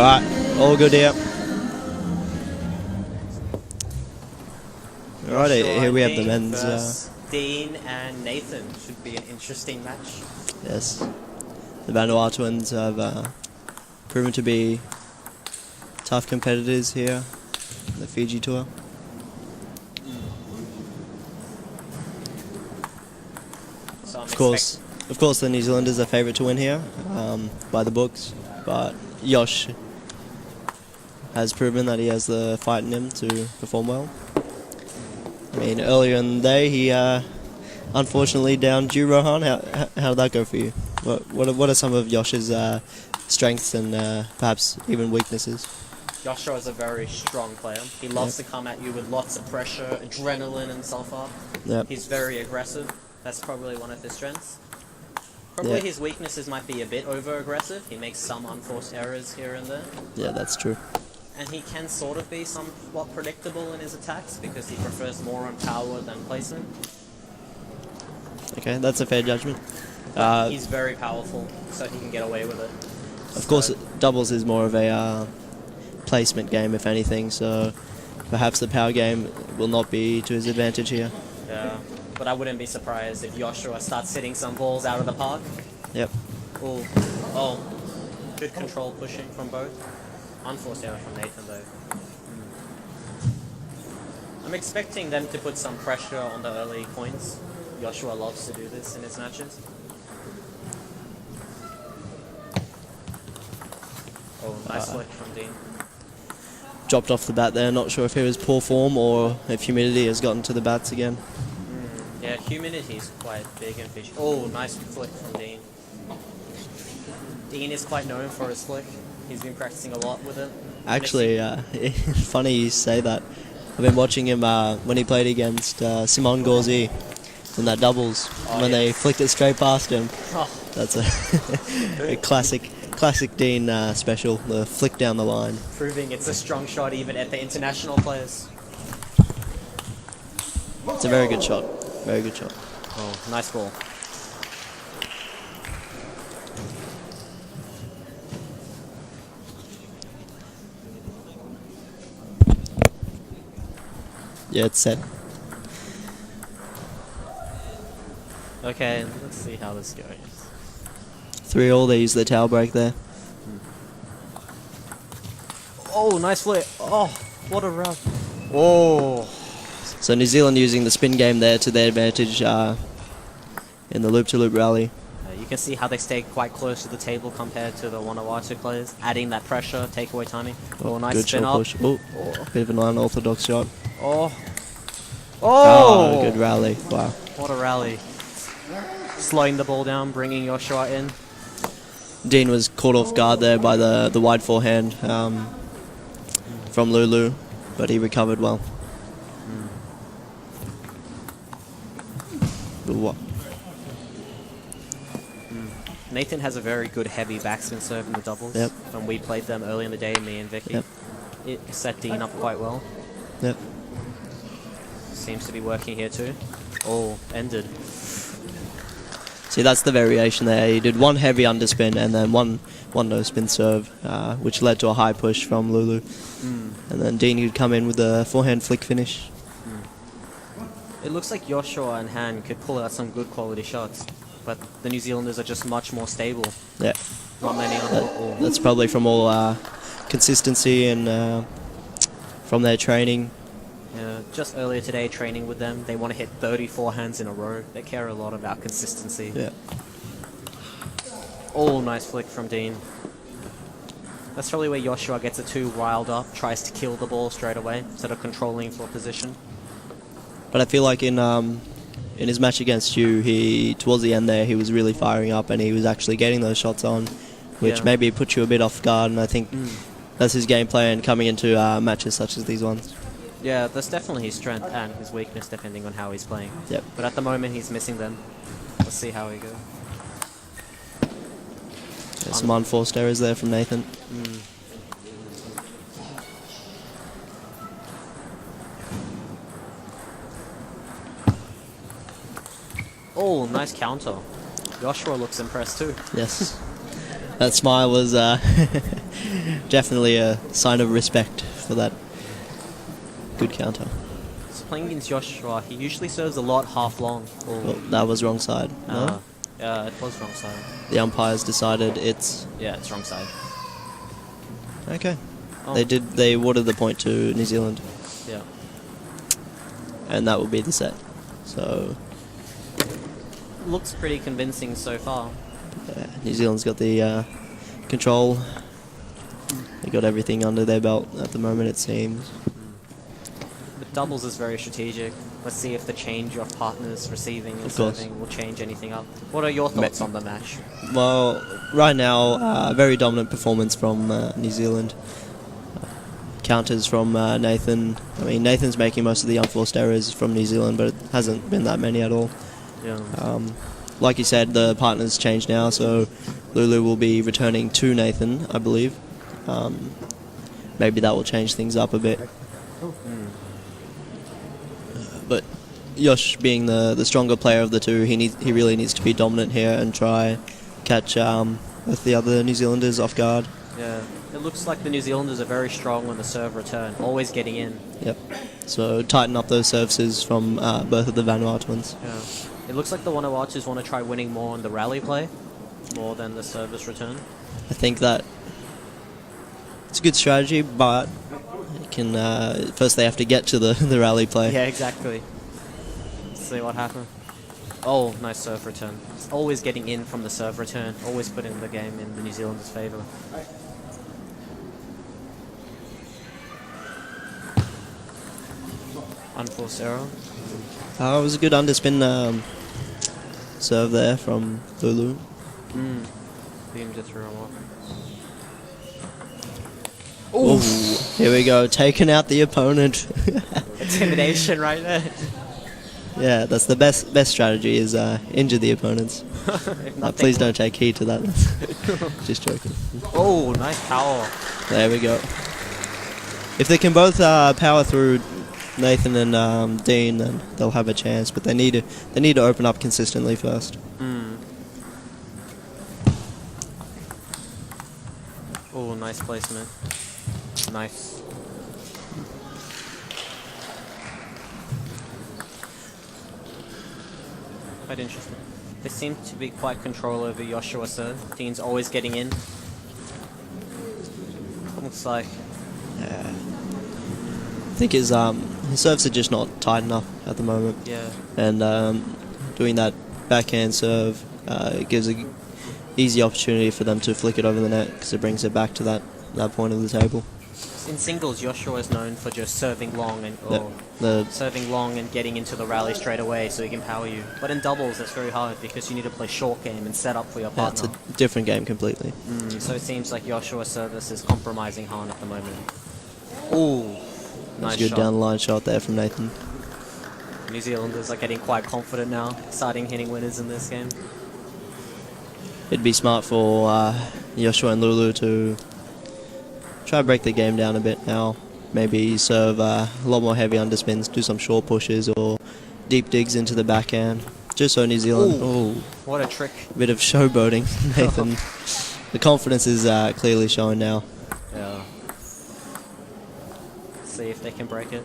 Alright, all good here. Alright, here we have the men's. Dean and Nathan should be an interesting match. Yes. The Vanuatu twins have proven to be tough competitors here on the Fiji tour. So Of course, the New Zealanders are favourite to win here by the books, but Yosh has proven that he has the fight in him to perform well. I mean, earlier in the day, he unfortunately downed you, Rohan. How did that go for you? What are some of Yosh's strengths and perhaps even weaknesses? Joshua is a very strong player. He loves to come at you with lots of pressure, adrenaline and so forth. Yep. He's very aggressive. That's probably one of his strengths. Probably his weaknesses might be a bit over-aggressive. He makes some unforced errors here and there. Yeah, that's true. And he can sort of be somewhat predictable in his attacks because he prefers more on power than placement. Okay, that's a fair judgment. He's very powerful, so he can get away with it. Of course, doubles is more of a placement game, if anything, so perhaps the power game will not be to his advantage here. Yeah, but I wouldn't be surprised if Joshua starts hitting some balls out of the park. Yep. Ooh. Oh, good control pushing from both. Unforced error from Nathan though. I'm expecting them to put some pressure on the early points. Joshua loves to do this in his matches. Oh, nice flick from Dean. Dropped off the bat there, not sure if it was poor form or if humidity has gotten to the bats again. Yeah, humidity is quite big in Fiji. Oh, nice flick from Dean. Dean is quite known for his flick. He's been practicing a lot with it. Actually, funny you say that. I've been watching him when he played against Simon Gauzy in that doubles when they flicked it straight past him. Oh. That's a classic Dean special, the flick down the line. Proving it's a strong shot even at the international players. It's a very good shot. Very good shot. Oh, nice ball. Yeah, it's set. Okay, let's see how this goes. 3-all, they use the towel break there. Oh, nice flip. Oh, what a run. Oh. So New Zealand using the spin game there to their advantage in the loop-to-loop rally. You can see how they stay quite close to the table compared to the Vanuatu players, adding that pressure, takeaway timing. Oh, nice good spin shot up. push. Oh, bit of an unorthodox shot. Oh. Oh, good rally. Wow. What a rally. Slowing the ball down, bringing Joshua in. Dean was caught off guard there by the wide forehand from Lulu, but he recovered well. Nathan has a very good heavy backspin serve in the doubles. Yep. When we played them early in the day, me and Vicky, it set Dean up quite well. Yep. Seems to be working here too. Oh, ended. See, that's the variation there. He did one heavy underspin and then one no spin serve, which led to a high push from Lulu. And then Dean could come in with a forehand flick finish. It looks like Joshua and Han could pull out some good quality shots, but the New Zealanders are just much more stable. Yeah. Not many on football. That's probably from all consistency and from their training. Yeah, just earlier today training with them, they want to hit 30 forehands in a row. They care a lot about consistency. Yeah. Oh, nice flick from Dean. That's probably where Joshua gets it too riled up, tries to kill the ball straight away instead of controlling for position. But I feel like in his match against you, towards the end there, he was really firing up and he was actually getting those shots on, which maybe put you a bit off guard. And I think that's his game plan coming into matches such as these ones. Yeah, that's definitely his strength and his weakness depending on how he's playing. Yep. But at the moment he's missing them. Let's see how he goes. Yeah, some unforced errors there from Nathan. Oh, nice counter. Joshua looks impressed too. Yes. That smile was definitely a sign of respect for that good counter. So playing against Joshua, he usually serves a lot half long. Well, that was wrong side. No? Yeah, it was wrong side. The umpires decided it's Yeah, it's wrong side. okay. Oh. They awarded the point to New Zealand, Yeah. and that will be the set. So Looks pretty convincing so far. yeah, New Zealand's got the control. They got everything under their belt at the moment, it seems. But doubles is very strategic. Let's see if the change of partners receiving and Of course. serving will change anything up. What are your thoughts on the match? Well, right now, very dominant performance from New Zealand. Counters from Nathan. I mean, Nathan's making most of the unforced errors from New Zealand, but it hasn't been that many at all. Yeah. Like you said, the partners changed now, so Lulu will be returning to Nathan, I believe. Maybe that will change things up a bit. But Yosh, being the stronger player of the two, he really needs to be dominant here and try catch both the other New Zealanders off guard. Yeah. It looks like the New Zealanders are very strong on the serve return, always getting in. Yep. So tighten up those services from both of the Vanuatuans. Yeah. It looks like the Vanuatu's want to try winning more on the rally play, more than the service return. I think that it's a good strategy, but it can first they have to get to the rally play. Yeah, exactly. Let's see what happens. Oh, nice serve return. It's always getting in from the serve return, always putting the game in the New Zealanders' favour. Unforced error. It was a good underspin serve there from Lulu. Beamed it through him off. Ooh, here we go, taking out the opponent. Intimidation right there. Yeah, that's the best strategy is injure the opponents. Please don't take heed to that. Just joking. Oh, nice power. There we go. If they can both power through Nathan and Dean, then they'll have a chance. But they need to open up consistently first. Oh, nice placement. Nice. Quite interesting. They seem to be quite control over Joshua serve. Dean's always getting in. Looks like. Yeah. I think his serves are just not tight enough at the moment. Yeah. And doing that backhand serve gives a easy opportunity for them to flick it over the net because it brings it back to that point of the table. In singles, Joshua is known for just serving long and serving long and getting into the rally straight away so he can power you. But in doubles, that's very hard because you need to play short game and set up for your partner. It's a different game completely. So it seems like Joshua's service is compromising Han at the moment. Ooh, nice Good shot. down the line shot there from Nathan. New Zealanders are getting quite confident now, starting hitting winners in this game. It'd be smart for Joshua and Lulu to try to break the game down a bit now. Maybe serve a lot more heavy underspins, do some short pushes or deep digs into the backhand. Just so New Zealand... Ooh, what a trick. A bit of showboating, Nathan. The confidence is clearly showing now. Yeah. Let's see if they can break it.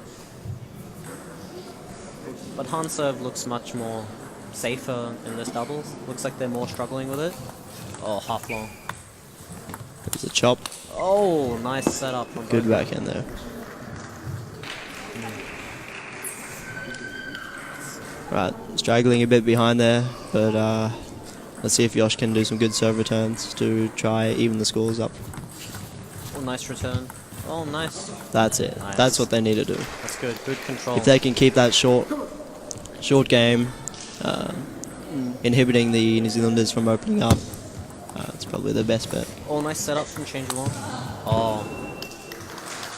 But Han serve looks much more safer in this doubles. Looks like they're more struggling with it. Oh, half long. There's a chop. Oh, nice setup from Good both. backhand there. Right, straggling a bit behind there, but let's see if Yosh can do some good serve returns to try even the scores up. Oh, nice return. Oh, nice. That's it. Nice. That's what they need to do. That's good. Good control. If they can keep that short game, inhibiting the New Zealanders from opening up, it's probably the best bet. Oh, nice setup from Change Along. Oh,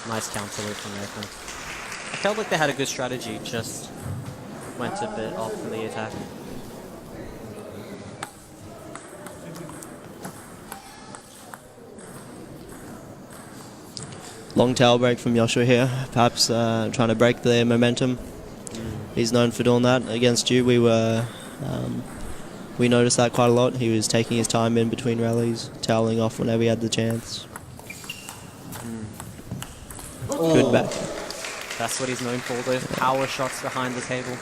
nice counter loop from Nathan. I felt like they had a good strategy, just went a bit off in the attack. Long tail break from Joshua here, perhaps trying to break their momentum. He's known for doing that. Against you, we were We noticed that quite a lot. He was taking his time in between rallies, toweling off whenever he had the chance. Good back. That's what he's known for, those power shots behind the table.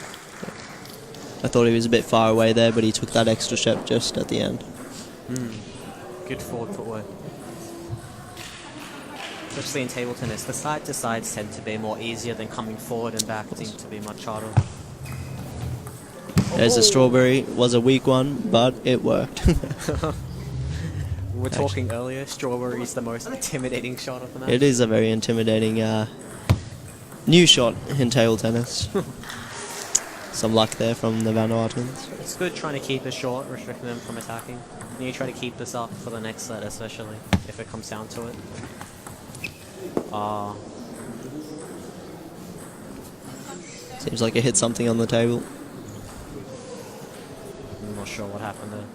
I thought he was a bit far away there, but he took that extra step just at the end. Good forward footwork. Especially in table tennis, the side-to-sides tend to be more easier than coming forward and back seem to be much harder. There's a strawberry. Was a weak one, but it worked. We were talking earlier, strawberry is the most intimidating shot of the match. It is a very intimidating new shot in table tennis. Some luck there from the Vanuatuans. It's good trying to keep it short, restricting them from attacking. You try to keep this up for the next set, especially if it comes down to it. Seems like it hit something on the table. I'm not sure what happened there.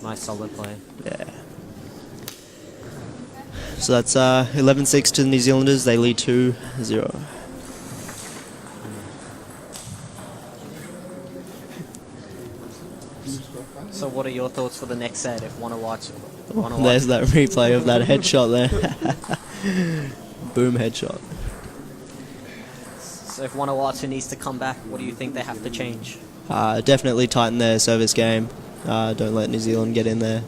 Nice solid play. Yeah. So that's 11-6 to the New Zealanders. They lead 2-0. So what are your thoughts for the next set if want to watch? There's that replay of that headshot there. Boom headshot. So if Vanuatu needs to come back, what do you think they have to change? Definitely tighten their service game. Don't let New Zealand get in there.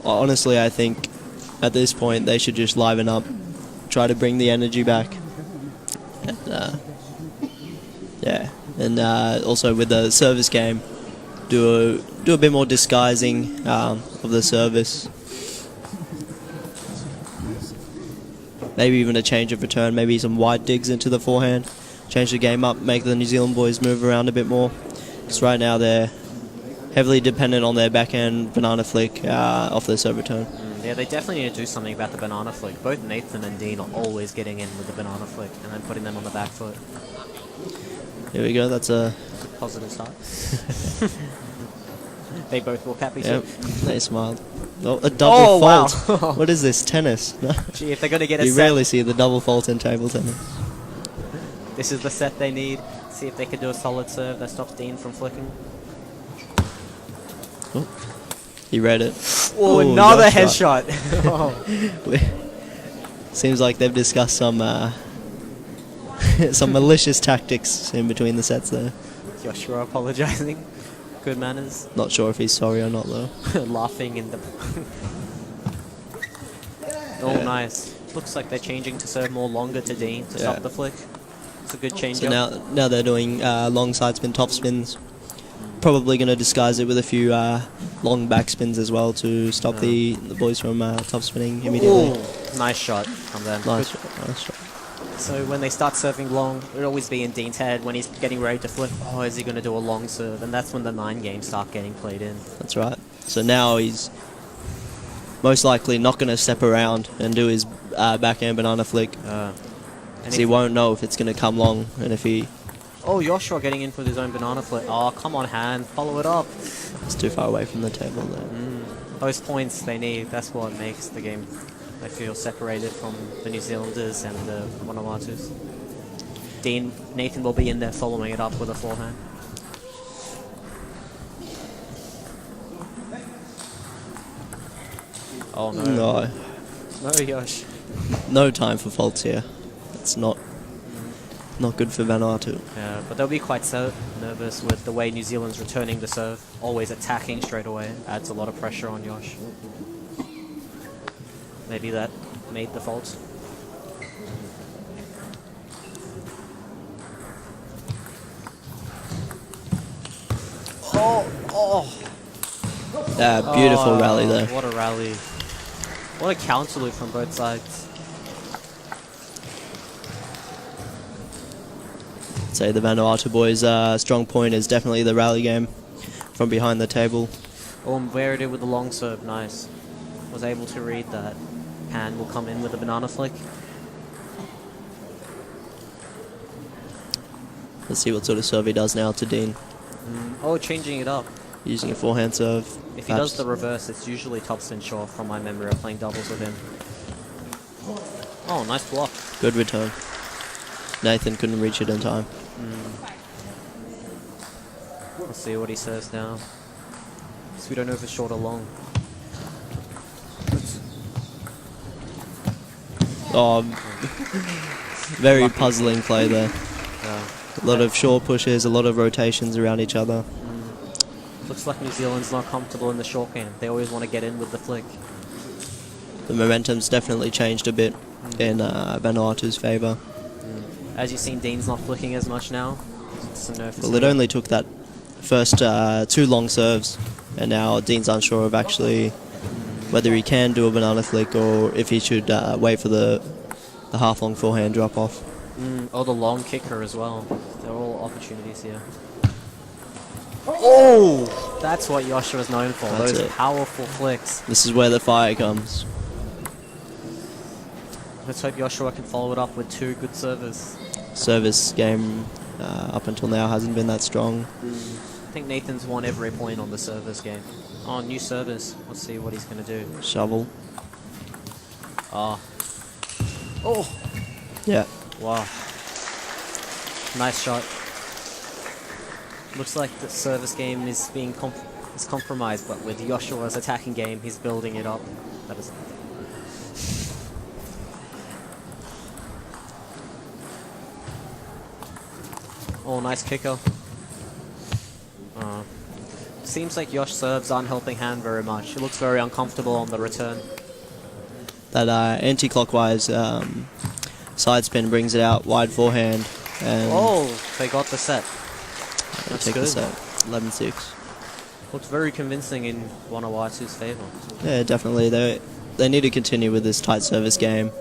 Honestly, I think at this point they should just liven up, try to bring the energy back. And, yeah, and also with the service game, do a bit more disguising of the service. Maybe even a change of return, maybe some wide digs into the forehand. Change the game up, make the New Zealand boys move around a bit more. Because right now they're heavily dependent on their backhand banana flick off their serve return. Yeah, they definitely need to do something about the banana flick. Both Nathan and Dean are always getting in with the banana flick and then putting them on the back foot. Here we go, that's a positive start. They both look happy too. Yep, they smiled. Oh, a double fault. Wow. What is this, tennis? Gee, if they're going to get a You set, rarely see the double fault in table tennis. this is the set they need. See if they can do a solid serve that stops Dean from flicking. Oh, he read it. Oh, another headshot. Seems like they've discussed some some malicious tactics in between the sets there. Joshua apologizing. Good manners. Not sure if he's sorry or not though. Laughing in the... Oh, yeah. Nice. Looks like they're changing to serve more longer to Dean to stop the flick. It's a good change. So now they're doing long side spin, top spins. Probably going to disguise it with a few long back spins as well to stop the boys from top spinning immediately. Ooh, nice shot from them. Nice shot. So when they start serving long, it'll always be in Dean's head when he's getting ready to flip. Oh, is he going to do a long serve? And that's when the 9 games start getting played in. That's right. So now he's most likely not going to step around and do his backhand banana flick. Because he won't know if it's going to come long and if he... Oh, Joshua getting in with his own banana flick. Oh, come on, hand. Follow it up. It's too far away from the table there. Those points they need, that's what makes the game, I feel, separated from the New Zealanders and the Vanuatus. Nathan will be in there following it up with a forehand. Oh no. No. No, Yosh. No time for faults here. It's not good for Vanuatu. Yeah, but they'll be quite so nervous with the way New Zealand's returning the serve, always attacking straight away. Adds a lot of pressure on Yosh. Maybe that made the fault. Beautiful rally there. What a rally. What a counter loop from both sides. Say the Vanuatu boys' strong point is definitely the rally game from behind the table. Oh, Verity with the long serve, nice. Was able to read that. Hand will come in with a banana flick. Let's see what sort of serve he does now to Dean. Oh, changing it up. using a forehand serve. If he does the reverse, it's usually topspin short from my memory of playing doubles with him. Oh, nice block. Good return. Nathan couldn't reach it in time. Let's see what he says now. So we don't know if it's short or long. Oh, very puzzling play there. Yeah. A lot of short pushes, a lot of rotations around each other. Looks like New Zealand's not comfortable in the short game. They always want to get in with the flick. The momentum's definitely changed a bit in Vanuatu's favour. As you've seen, Dean's not flicking as much now. So no, Well, it only took that first 2 long serves, and now Dean's unsure of actually whether he can do a banana flick or if he should wait for the half-long forehand drop-off. Oh, the long kicker as well. They're all opportunities here. Oh! That's what Joshua is known for, That's those it. powerful flicks. This is where the fire comes. Let's hope Joshua can follow it up with 2 good servers. Service game up until now hasn't been that strong. I think Nathan's won every point on the servers game. Oh, new servers. Let's see what he's going to do. Shovel. Oh. Oh! Yeah. Wow. Nice shot. Looks like the service game is being compromised, but with Joshua's attacking game, he's building it up. That is. Oh, nice kicker. Seems like Yosh serves aren't helping hand very much. It looks very uncomfortable on the return. That anti-clockwise side spin brings it out, wide forehand. And oh, they got the set. That's take good. The set, 11-6. Looks very convincing in Vanuatu's favour. Yeah, definitely. They need to continue with this tight service game.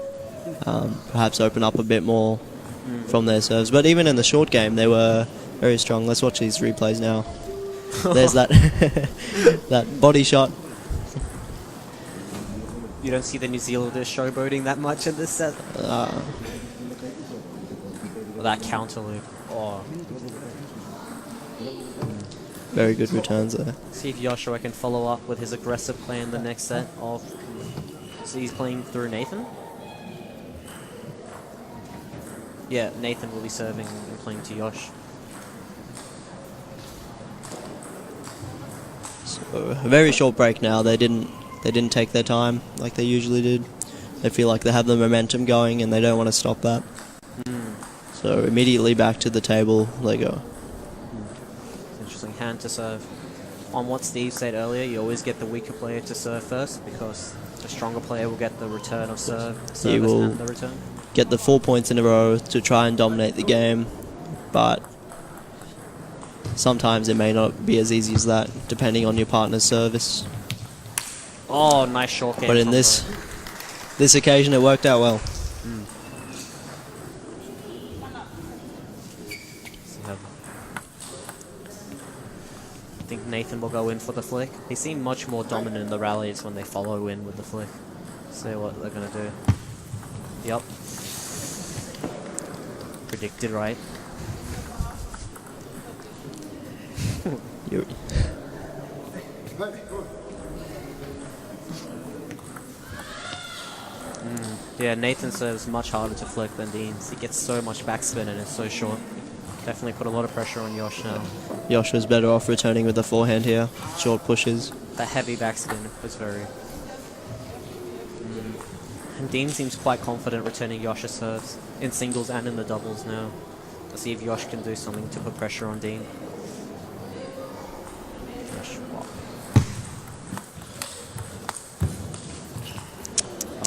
Perhaps open up a bit more from their serves. But even in the short game, they were very strong. Let's watch these replays now. There's that that body shot. You don't see the New Zealanders showboating that much in this set. That counter loop. Oh. Very good returns there. See if Joshua can follow up with his aggressive play in the next set. So he's playing through Nathan? Yeah, Nathan will be serving and playing to Yosh. So, a very short break now. They didn't take their time like they usually did. They feel like they have the momentum going and they don't want to stop that. So immediately back to the table they go. Interesting hand to serve. On what Steve said earlier, you always get the weaker player to serve first because the stronger player will get the return of service and the return. Get the 4 points in a row to try and dominate the game, but sometimes it may not be as easy as that, depending on your partner's service. Oh, nice short game. But in this occasion, it worked out well. I think Nathan will go in for the flick. They seem much more dominant in the rallies when they follow in with the flick. See what they're gonna do. Yep. Predicted right. Yeah, Nathan serves much harder to flick than Dean's. He gets so much backspin and it's so short. Definitely put a lot of pressure on Yosh now. Yosh was better off returning with the forehand here. Short pushes. The heavy backspin was very... And Dean seems quite confident returning Yosh's serves in singles and in the doubles now. Let's see if Yosh can do something to put pressure on Dean. Yosh, wow.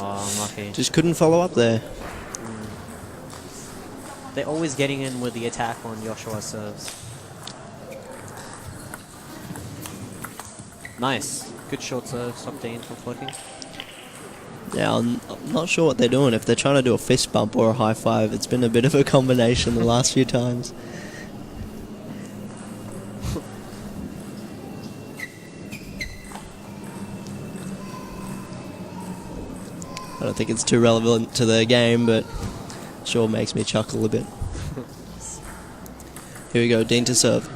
Oh, unlucky. Just couldn't follow up there. They're always getting in with the attack on Joshua's serves. Nice. Good short serve. Stop Dean from flicking. Yeah, I'm not sure what they're doing. If they're trying to do a fist bump or a high five, it's been a bit of a combination the last few times. I don't think it's too relevant to the game, but sure makes me chuckle a bit. Here we go, Dean to serve.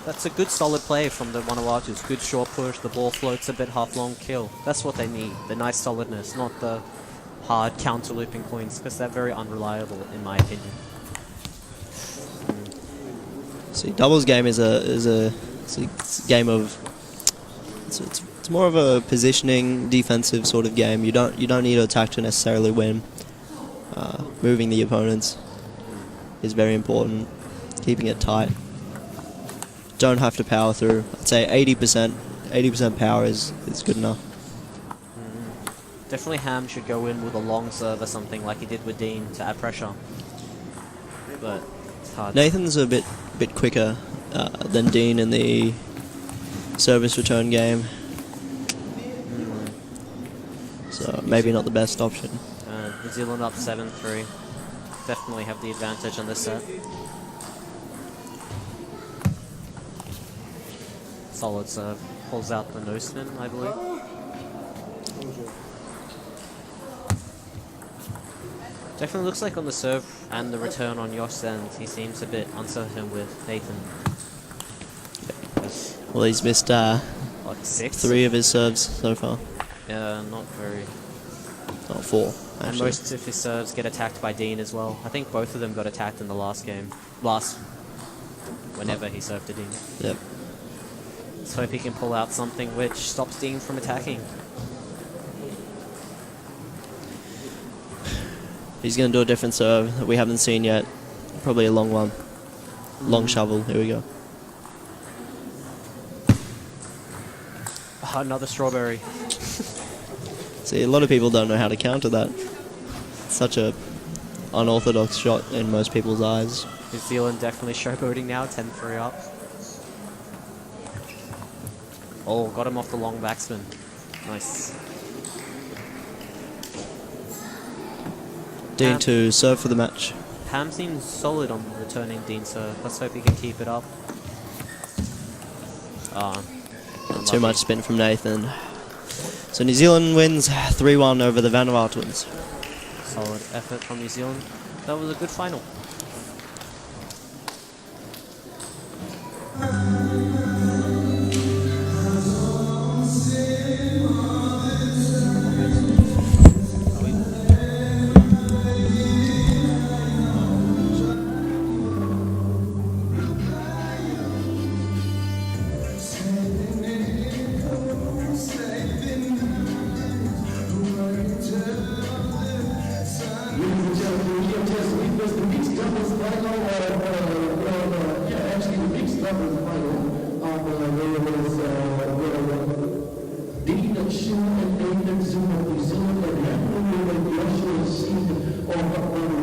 That's a good solid play from the Vanuatu's. Good short push, the ball floats a bit half long, kill. That's what they need, the nice solidness, not the hard counter looping points, because they're very unreliable in my opinion. See, doubles game is a game of it's more of a positioning defensive sort of game. You don't need to attack to necessarily win. Moving the opponents is very important. Keeping it tight. Don't have to power through. I'd say 80% power is good enough. Definitely Ham should go in with a long serve or something like he did with Dean to add pressure. But it's hard. Nathan's a bit quicker than Dean in the service return game. So maybe not the best option. New Zealand up 7-3. Definitely have the advantage on this set. Solid serve. Pulls out the no spin, I believe. Definitely looks like on the serve and the return on Yosh's end, he seems a bit uncertain with Nathan. Well, he's missed like 3 of his serves so far. Yeah, not very. Oh, 4. Actually. And most of his serves get attacked by Dean as well. I think both of them got attacked in the last game. Whenever he served to Dean. Yep. Let's hope he can pull out something which stops Dean from attacking. He's going to do a different serve that we haven't seen yet. Probably a long one. Long shovel. Here we go. Another strawberry. See, a lot of people don't know how to counter that. It's such a unorthodox shot in most people's eyes. New Zealand definitely showboating now, 10-3 up. Oh, got him off the long backspin. Nice. Dean to serve for the match. Ham seems solid on returning Dean serve. Let's hope he can keep it up. Too much spin from Nathan. So New Zealand wins 3-1 over the Vanuatuans. Solid effort from New Zealand. That was a good final. Dean and Nathan Zuma, New Zealand, and Hamilton, Joshua seed of